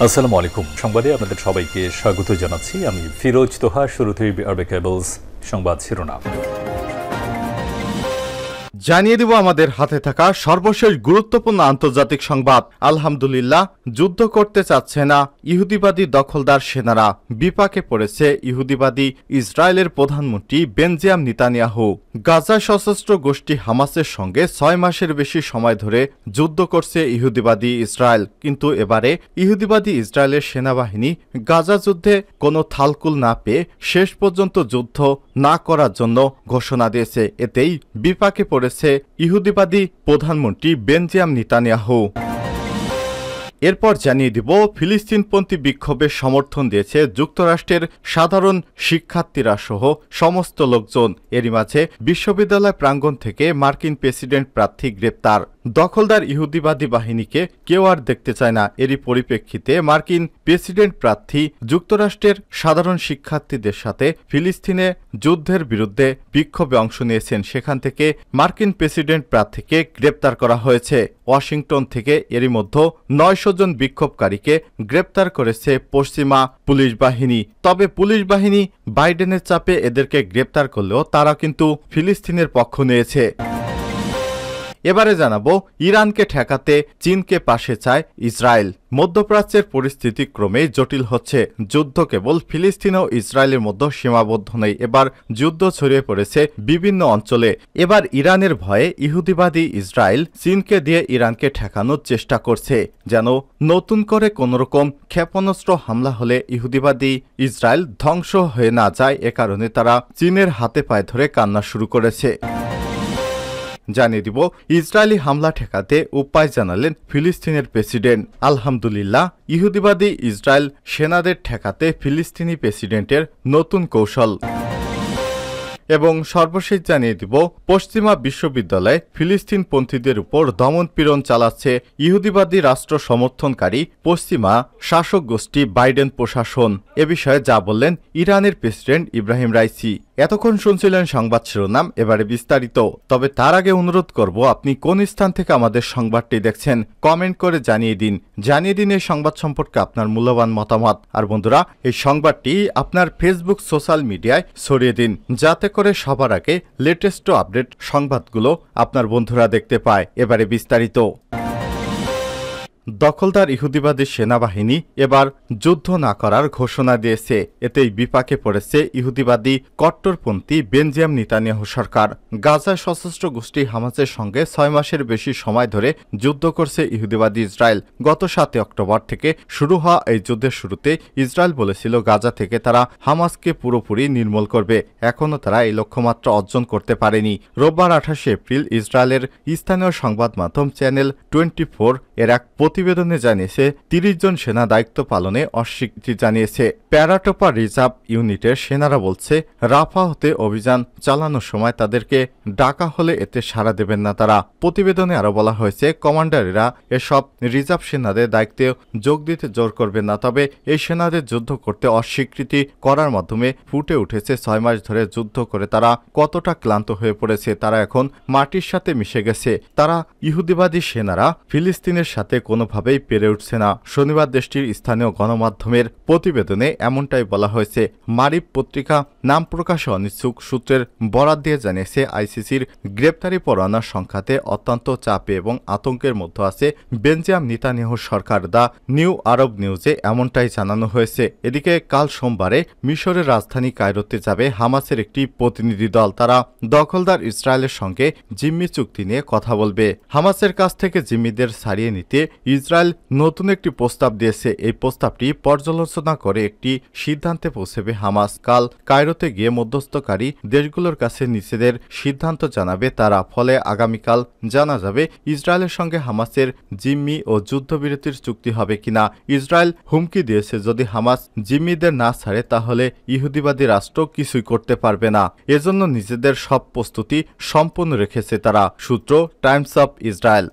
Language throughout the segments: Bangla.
আসসালামু আলাইকুম। সংবাদে আপনাদের সবাইকে স্বাগত জানাচ্ছি। আমি ফিরোজ তোহা। শুরুতেই আরবে কেবলস সংবাদ শিরোনাম জানিয়ে দিব আমাদের হাতে থাকা সর্বশেষ গুরুত্বপূর্ণ আন্তর্জাতিক সংবাদ। আলহামদুলিল্লাহ, যুদ্ধ করতে চাচ্ছে না ইহুদিবাদী দখলদার সেনারা। বিপাকে পড়েছে ইহুদিবাদী ইসরায়েলের প্রধানমন্ত্রী বেনজামিন নেতানিয়াহু। গাজা সশস্ত্র গোষ্ঠী হামাসের সঙ্গে 6 মাসের বেশি সময় ধরে যুদ্ধ করছে ইহুদিবাদী ইসরায়েল, কিন্তু এবারে ইহুদিবাদী ইসরায়েলের সেনাবাহিনী গাজা যুদ্ধে কোনো থালকুল না পেয়ে শেষ পর্যন্ত যুদ্ধ না করার জন্য ঘোষণা দিয়েছে। এতেই বিপাকে পড়েছে ইহুদিবাদী প্রধানমন্ত্রী বেনজামিন নেতানিয়াহু। এরপর জানিয়ে দিব, ফিলিস্তিনপন্থী বিক্ষোভে সমর্থন দিয়েছে যুক্তরাষ্ট্রের সাধারণ শিক্ষার্থীরা সহ সমস্ত লোকজন। এরই মাঝে বিশ্ববিদ্যালয় প্রাঙ্গণ থেকে মার্কিন প্রেসিডেন্ট প্রার্থী গ্রেপ্তার। দখলদার ইহুদিবাদী বাহিনীকে কেউ আর দেখতে চায় না। এরই পরিপ্রেক্ষিতে মার্কিন প্রেসিডেন্ট প্রার্থী যুক্তরাষ্ট্রের সাধারণ শিক্ষার্থীদের সাথে ফিলিস্তিনে যুদ্ধের বিরুদ্ধে বিক্ষোভে অংশ নিয়েছেন। সেখান থেকে মার্কিন প্রেসিডেন্ট প্রার্থীকে গ্রেপ্তার করা হয়েছে। ওয়াশিংটন থেকে এরই মধ্যে 900 জন বিক্ষোভকারীকে গ্রেপ্তার করেছে পশ্চিমা পুলিশ বাহিনী। তবে পুলিশ বাহিনী বাইডেনের চাপে এদেরকে গ্রেপ্তার করলেও তারা কিন্তু ফিলিস্তিনের পক্ষ নিয়েছে। এবারে জানাবো, ইরানকে ঠেকাতে চীনকে পাশে চায় ইসরায়েল। মধ্যপ্রাচ্যের পরিস্থিতি ক্রমেই জটিল হচ্ছে। যুদ্ধ কেবল ফিলিস্তিন ও ইসরায়েলের মধ্যে সীমাবদ্ধ নেই, এবার যুদ্ধ ছড়িয়ে পড়েছে বিভিন্ন অঞ্চলে। এবার ইরানের ভয়ে ইহুদিবাদী ইসরায়েল চীনকে দিয়ে ইরানকে ঠেকানোর চেষ্টা করছে, যেন নতুন করে কোনোরকম ক্ষেপণাস্ত্র হামলা হলে ইহুদিবাদী ইসরায়েল ধ্বংস হয়ে না যায়। এ কারণে তারা চীনের হাতে পায়ে ধরে কান্না শুরু করেছে। জানিয়ে দিব, ইসরায়েলি হামলা ঠেকাতে উপায় জানালেন ফিলিস্তিনের প্রেসিডেন্ট। আলহামদুলিল্লাহ, ইহুদিবাদী ইসরায়েল সেনাদের ঠেকাতে ফিলিস্তিনি প্রেসিডেন্টের নতুন কৌশল। এবং সর্বশেষ জানিয়ে দিব, পশ্চিমা বিশ্ববিদ্যালয়ে ফিলিস্তিনপন্থীদের উপর দমনপীড়ন চালাচ্ছে ইহুদিবাদী রাষ্ট্র সমর্থনকারী পশ্চিমা শাসক গোষ্ঠী বাইডেন প্রশাসন। এ বিষয়ে যা বললেন ইরানের প্রেসিডেন্ট ইব্রাহিম রাইসি। এতক্ষণ শুনছিলেন সংবাদ শিরোনাম, এবারে বিস্তারিত। তবে তার আগে অনুরোধ করব, আপনি কোন স্থান থেকে আমাদের সংবাদটি দেখছেন কমেন্ট করে জানিয়ে দিন এই সংবাদ সম্পর্কে আপনার মূল্যবান মতামত। আর বন্ধুরা, এই সংবাদটি আপনার ফেসবুক সোশ্যাল মিডিয়ায় ছড়িয়ে দিন, যাতে করে সবার আগে লেটেস্ট আপডেট সংবাদগুলো আপনার বন্ধুরা দেখতে পায়। এবারে বিস্তারিত। দখলদার ইহুদিবাদী সেনাবাহিনী এবার যুদ্ধ না করার ঘোষণা দিয়েছে। এতেই বিপাকে পড়েছে ইহুদিবাদী কট্টরপন্থী বেনজামিন নেতানিয়াহু সরকার। গাজায় সশস্ত্র গোষ্ঠী হামাসের সঙ্গে 6 মাসের বেশি সময় ধরে যুদ্ধ করছে ইহুদিবাদী ইসরায়েল। গত 7 অক্টোবর থেকে শুরু হওয়া এই যুদ্ধের শুরুতে ইসরায়েল বলেছিল গাজা থেকে তারা হামাসকে পুরোপুরি নির্মূল করবে। এখনও তারা এই লক্ষ্যমাত্রা অর্জন করতে পারেনি। রোববার 28 এপ্রিল ইসরায়েলের স্থানীয় সংবাদ মাধ্যম চ্যানেল 24 এর এক প্রতিবেদনে জানিয়েছে 30 জন সেনা দায়িত্ব পালনে অস্বীকৃতি জানিয়েছে। প্যারাটোপা রিজার্ভ ইউনিটের সেনারা বলছে, রাফা হতে অভিযান চালানোর সময় তাদেরকে ডাকা হলে এতে সাড়া দেবেন না তারা। প্রতিবেদনে আরো বলা হয়েছে, কমান্ডারেরা এসব রিজার্ভ সেনাদের দায়িত্বে যোগ দিতে জোর করবেন না। তবে এই সেনাদের যুদ্ধ করতে অস্বীকৃতি করার মাধ্যমে ফুটে উঠেছে 6 মাস ধরে যুদ্ধ করে তারা কতটা ক্লান্ত হয়ে পড়েছে। তারা এখন মাটির সাথে মিশে গেছে। তারা ইহুদিবাদী সেনারা ফিলিস্তিনের সাথে কোনোভাবেই পেরে উঠছে না। শনিবার দেশটির স্থানীয় গণমাধ্যমের প্রতিবেদনে এমনটাই বলা হয়েছে। মারিফ পত্রিকা নাম প্রকাশে অনিচ্ছুক সূত্রের বরাত দিয়ে জানিয়েছে, আইসিসির গ্রেপ্তারি পরোয়ানার সংখ্যাতে অত্যন্ত চাপে এবং আতঙ্কের মধ্যে আছে বেনজামিন নেতানিয়াহুর সরকার। দ্য নিউ আরব নিউজে এমনটাই জানানো হয়েছে। এদিকে কাল সোমবারে মিশরের রাজধানী কায়রোতে যাবে হামাসের একটি প্রতিনিধি দল। তারা দখলদার ইসরায়েলের সঙ্গে জিম্মি চুক্তি নিয়ে কথা বলবে। হামাসের কাছ থেকে জিম্মিদের ছাড়িয়ে নিতে ইসরায়েল নতুন একটি প্রস্তাব দিয়েছে। এই প্রস্তাবটি পর্যালোচনা করে একটি সিদ্ধান্তে পৌঁছবে হামাস। কাল কায়রোতে গিয়ে মধ্যস্থকারী দেশগুলোর কাছে নিজেদের সিদ্ধান্ত জানাবে তারা। ফলে আগামীকাল জানা যাবে ইসরায়েলের সঙ্গে হামাসের জিম্মি ও যুদ্ধবিরতির চুক্তি হবে কিনা। ইসরায়েল হুমকি দিয়েছে, যদি হামাস জিম্মিদের না ছাড়ে তাহলে ইহুদিবাদী রাষ্ট্র কিছুই করতে পারবে না। এজন্য নিজেদের সব প্রস্তুতি সম্পূর্ণ রেখেছে তারা। সূত্র টাইমস অফ ইসরায়েল।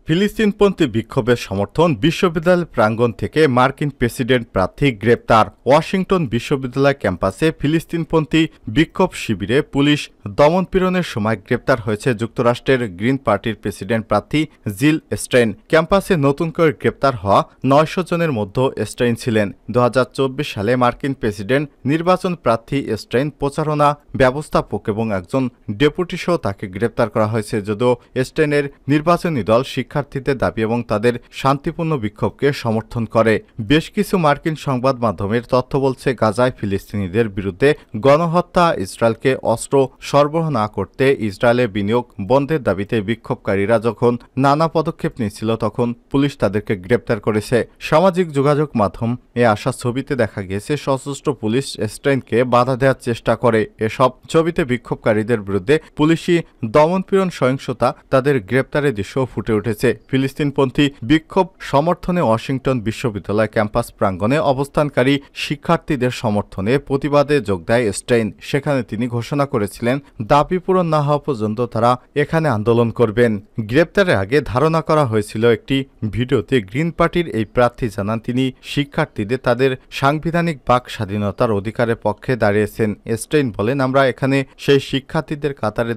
ফিলিস্তিনপন্থী বিক্ষোভের সমর্থন বিশ্ববিদ্যালয় প্রাঙ্গণ থেকে মার্কিন প্রেসিডেন্ট প্রার্থী গ্রেপ্তার। ওয়াশিংটন বিশ্ববিদ্যালয় ক্যাম্পাসে ফিলিস্তিনপন্থী বিক্ষোভ শিবিরে পুলিশ দমনপীড়নের সময় গ্রেপ্তার হয়েছে যুক্তরাষ্ট্রের গ্রিন পার্টির প্রেসিডেন্ট প্রার্থী জিল স্টেইন। ক্যাম্পাসে নতুন করে গ্রেপ্তার হওয়া ৯০০ জনের মধ্যে স্টেইন ছিলেন। ২০২৪ সালে মার্কিন প্রেসিডেন্ট নির্বাচন প্রার্থী স্টেইন প্রচারণা ব্যবস্থাপক এবং একজন ডেপুটি সহ তাকে গ্রেপ্তার করা হয়েছে। যদিও স্টেইনের নির্বাচনী দল শিক্ষার্থীদের দাবি এবং তাদের শান্তিপূর্ণ বিক্ষোভকে সমর্থন করে। বেশ কিছু মার্কিন সংবাদ মাধ্যমের তথ্য বলছে, গাজায় ফিলিস্তিনিদের বিরুদ্ধে গণহত্যা, ইসরায়েলকে অস্ত্র সরবরাহ না করতে ইসরায়েলের বিনিয়োগ বন্ধের দাবিতে বিক্ষোভকারীরা যখন নানা পদক্ষেপ নিয়েছিল তখন পুলিশ তাদেরকে গ্রেপ্তার করেছে। সামাজিক যোগাযোগ মাধ্যম আসা ছবিতে দেখা গিয়েছে সশস্ত্র পুলিশ স্টেইনকে বাধা দেওয়ার চেষ্টা করে। এসব ছবিতে বিক্ষোভকারীদের বিরুদ্ধে পুলিশি দমনপীড়ন, সহিংসতা, তাদের গ্রেপ্তারের দৃশ্য ফুটে উঠেছে। ফিলিস্তিনপন্থী বিক্ষোভ সমর্থনে ওয়াশিংটন বিশ্ববিদ্যালয় ক্যাম্পাস প্রাঙ্গণে অবস্থানকারী শিক্ষার্থীদের সমর্থনে প্রতিবাদে যোগ দেয় স্টেইন। সেখানে তিনি ঘোষণা করেছিলেন, দাবি পূরণ না হওয়া পর্যন্ত তারা এখানে আন্দোলন করবেন। গ্রেপ্তারের আগে ধারণা করা হয়েছিল একটি ভিডিওতে গ্রিন পার্টির এই প্রার্থী জানান তিনি শিক্ষার্থীদের তাদের সাংবিধানিক বাক স্বাধীনতার অধিকারের পক্ষে দাঁড়িয়েছেন। স্টেইন বলেন, আমরা এখানে সেই শিক্ষার্থীদের কাতারে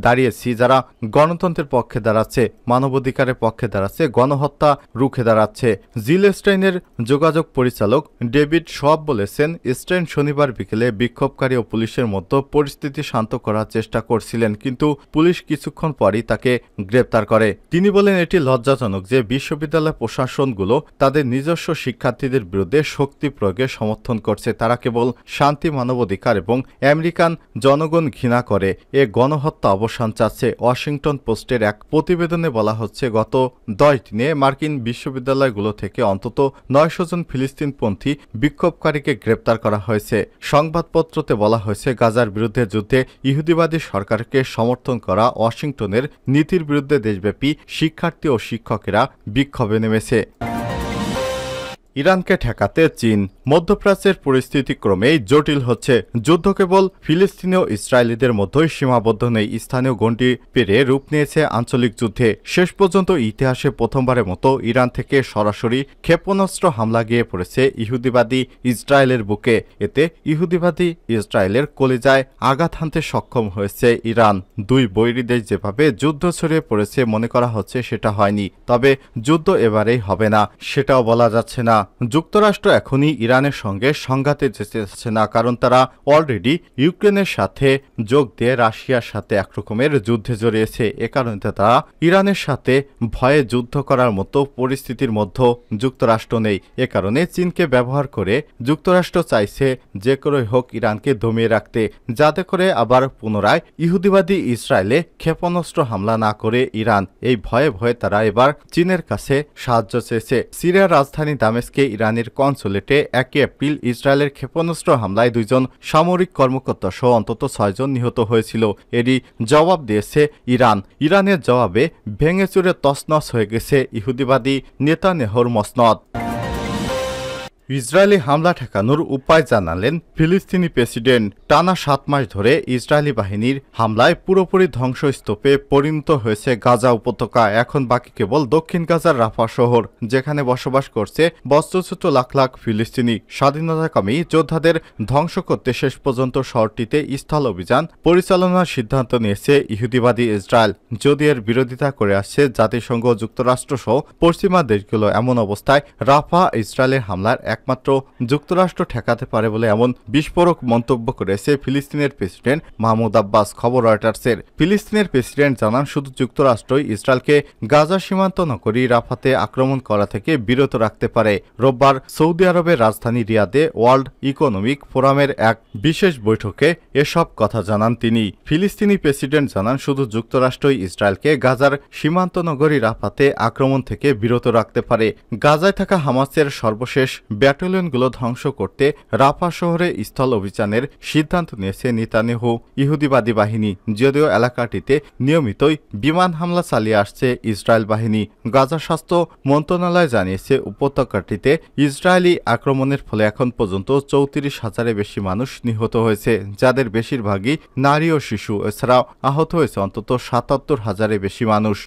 দাঁড়িয়েছি যারা গণতন্ত্রের পক্ষে দাঁড়াচ্ছে, মানবাধিকারের পক্ষে দাঁড়াচ্ছে, গণহত্যা রুখে দাঁড়াচ্ছে। জিল স্টেইনের যোগাযোগ পরিচালক ডেভিড শোয়াব বলেছেন, স্টেইন শনিবার বিকেলে বিক্ষোভকারী ও পুলিশের মধ্যে পরিস্থিতি শান্ত করার চেষ্টা করছিলেন, কিন্তু পুলিশ কিছুক্ষণ পরই তাকে গ্রেপ্তার করে। তিনি বলেন, এটি লজ্জাজনক যে বিশ্ববিদ্যালয় প্রশাসনগুলো তাদের নিজস্ব শিক্ষার্থীদের বিরুদ্ধে শক্তি প্রয়োগে সমর্থন করছে। তারা কেবল শান্তি, মানবাধিকার এবং আমেরিকান জনগণ ঘৃণা করে এ গণহত্যা অবসান চাচ্ছে। ওয়াশিংটন পোস্টের এক প্রতিবেদনে বলা হচ্ছে, গত 10 দিনে মার্কিন বিশ্ববিদ্যালয়গুলো থেকে অন্তত ৯০০ জন ফিলিস্তিনপন্থী বিক্ষোভকারীকে গ্রেপ্তার করা হয়েছে। সংবাদপত্রতে বলা হয়েছে, গাজার বিরুদ্ধে যুদ্ধে ইহুদিবাদী সরকারকে সমর্থন করা ওয়াশিংটনের নীতির বিরুদ্ধে দেশব্যাপী শিক্ষার্থী ও শিক্ষকেরা বিক্ষোভে নেমেছে। ইরানকে ঠেকাতে চীন। মধ্যপ্রাচ্যের পরিস্থিতি ক্রমেই জটিল হচ্ছে। যুদ্ধ কেবল ফিলিস্তিনি ও ইসরায়েলিদের মধ্যেই সীমাবদ্ধ নেই, স্থানীয় গণ্ডি পেরিয়ে রূপ নিয়েছে আঞ্চলিক যুদ্ধে। শেষ পর্যন্ত ইতিহাসে প্রথমবারের মতো ইরান থেকে সরাসরি ক্ষেপণাস্ত্র হামলা গিয়ে পড়েছে ইহুদিবাদী ইসরায়েলের বুকে। এতে ইহুদিবাদী ইসরায়েলের কলিজায় আঘাত হানতে সক্ষম হয়েছে ইরান। দুই বৈরী দেশ যেভাবে যুদ্ধ ছড়িয়ে পড়েছে মনে করা হচ্ছে সেটা হয়নি, তবে যুদ্ধ এবারেই হবে না সেটাও বলা যাচ্ছে না। যুক্তরাষ্ট্র এখনই ইরানের সঙ্গে সংঘাতে যেতে চাচ্ছে না, কারণ তারা অলরেডি ইউক্রেনের সাথে যোগ দিয়ে রাশিয়ার সাথে একরকমের যুদ্ধে জড়িয়েছে। এ কারণে তারা ইরানের সাথে ভয়ে যুদ্ধ করার মতো পরিস্থিতির মধ্যে যুক্তরাষ্ট্র নেই। এ কারণে চীনকে ব্যবহার করে যুক্তরাষ্ট্র চাইছে যে করেই হোক ইরানকে দমিয়ে রাখতে, যাতে করে আবার পুনরায় ইহুদিবাদী ইসরায়েলে ক্ষেপণাস্ত্র হামলা না করে ইরান। এই ভয়ে ভয়ে তারা এবার চীনের কাছে সাহায্য চেয়েছে। সিরিয়ার রাজধানী দামেস্কে ইরানের কনসুলেটে 1 এপ্রিল ইসরায়েলের ক্ষেপণাস্ত্র হামলায় 2 জন সামরিক কর্মকর্তা সহ অন্তত 6 জন নিহত হয়েছিল। এরই জবাব দিয়েছে ইরান। ইরানের জবাবে ভেঙে চুরে তছনছ হয়ে গেছে ইহুদিবাদী নেতানিয়াহুর মসনদ। ইসরায়েলি হামলা ঠেকানোর উপায় জানালেন ফিলিস্তিনি প্রেসিডেন্ট। টানা 7 মাস ধরে ইসরায়েলি বাহিনীর হামলায় পুরোপুরি ধ্বংসস্তূপে পরিণত হয়েছে গাজা উপত্যকা। এখন বাকি কেবল দক্ষিণ গাজার রাফা শহর, যেখানে বসবাস করছে বস্ত্রচ্যুত লাখ লাখ ফিলিস্তিনি। স্বাধীনতাকামী যোদ্ধাদের ধ্বংস করতে শেষ পর্যন্ত শহরটিতে স্থল অভিযান পরিচালনার সিদ্ধান্ত নিয়েছে ইহুদিবাদী ইসরায়েল। যদি এর বিরোধিতা করে আসছে জাতিসংঘ, যুক্তরাষ্ট্র সহ পশ্চিমা দেশগুলো। এমন অবস্থায় রাফা ইসরায়েলের হামলার একমাত্র যুক্তরাষ্ট্র ঠেকাতে পারে বলে এমন বিস্ফোরক মন্তব্য করেছে ফিলিস্তিনের প্রেসিডেন্ট মাহমুদ আব্বাস। খবর রয়টার্সের। ফিলিস্তিনের প্রেসিডেন্ট জানান, শুধু যুক্তরাষ্ট্রই ইসরায়েলকে গাজা সীমান্ত নগরী রাফাতে আক্রমণ করা থেকে বিরত রাখতে পারে। রোববার সৌদি আরবের রাজধানী রিয়াদে ওয়ার্ল্ড ইকোনমিক ফোরামের এক বিশেষ বৈঠকে এসব কথা জানান তিনি। ফিলিস্তিনি প্রেসিডেন্ট জানান, শুধু যুক্তরাষ্ট্রই ইসরায়েলকে গাজার সীমান্ত নগরী রাফাতে আক্রমণ থেকে বিরত রাখতে পারে। গাজায় থাকা হামাসের সর্বশেষ ব্যাটালিয়নগুলো ধ্বংস করতে রাফা শহরে স্থল অভিযানের সিদ্ধান্ত নিয়েছে নেতানিয়াহু ইহুদিবাদী বাহিনী। যদিও এলাকাটিতে নিয়মিতই বিমান হামলা চালিয়ে আসছে ইসরায়েল বাহিনী। গাজা স্বাস্থ্য মন্ত্রণালয় জানিয়েছে, উপত্যকাটিতে ইসরায়েলি আক্রমণের ফলে এখন পর্যন্ত 34,000-এর বেশি মানুষ নিহত হয়েছে, যাদের বেশিরভাগই নারী ও শিশু। এছাড়াও আহত হয়েছে অন্তত 77,000-এর বেশি মানুষ।